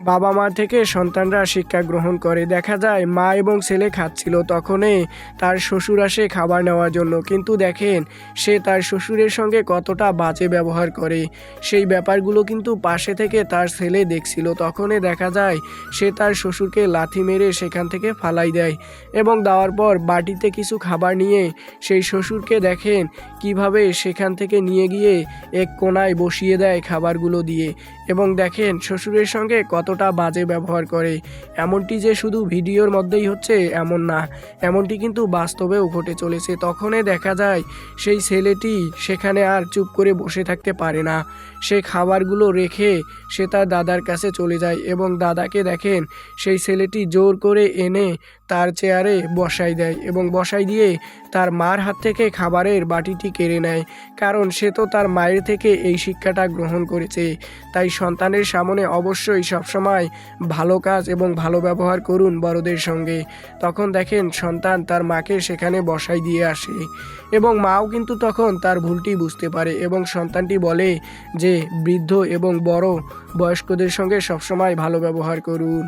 বাবা-মা থেকে সন্তানরা শিক্ষা গ্রহণ করে। দেখা যায় মা এবং ছেলে খাচ্ছিল, তখনই তার শ্বশুর আসে খাবার নেওয়ার জন্য। কিন্তু দেখেন সে তার শ্বশুরের সঙ্গে কতটা বাজে ব্যবহার করে। সেই ব্যাপারগুলো কিন্তু পাশে থেকে তার ছেলে দেখছিল। তখনই দেখা যায় সে তার শ্বশুরকে লাথি মেরে সেখান থেকে ফালাই দেয় এবং দেওয়ার পর বাটিতে কিছু খাবার নিয়ে সেই শ্বশুরকে দেখেন কিভাবে সেখান থেকে নিয়ে গিয়ে এক কোণায় বসিয়ে দেয় খাবারগুলো দিয়ে এবং দেখেন শ্বশুরের সঙ্গে কতটা বাজে ব্যবহার করে। এমনটি যে শুধু ভিডিওর মধ্যেই হচ্ছে এমন না, এমনটি কিন্তু বাস্তবেও ঘটে চলেছে। তখনই দেখা যায় সেই ছেলেটি সেখানে আর চুপ করে বসে থাকতে পারে না। সে খাবারগুলো রেখে সে তার দাদার কাছে চলে যায় এবং দাদাকে দেখেন সেই ছেলেটি জোর করে এনে তার চেয়ারে বসাই দেয় এবং বসাই দিয়ে তার মার হাত থেকে খাবারের বাটিটি কেড়ে নেয়। কারণ সে তো তার মায়ের থেকে এই শিক্ষাটা গ্রহণ করেছে। তাই সন্তানের সামনে অবশ্যই সবসময় ভালো কাজ এবং ভালো ব্যবহার করুন বড়দের সঙ্গে। তখন দেখেন সন্তান তার মাকে সেখানে বসাই দিয়ে আসে এবং মাও কিন্তু তখন তার ভুলটি বুঝতে পারে এবং সন্তানটি বলে যে বৃদ্ধ এবং বড় বয়স্কদের সঙ্গে সবসময় ভালো ব্যবহার করুন।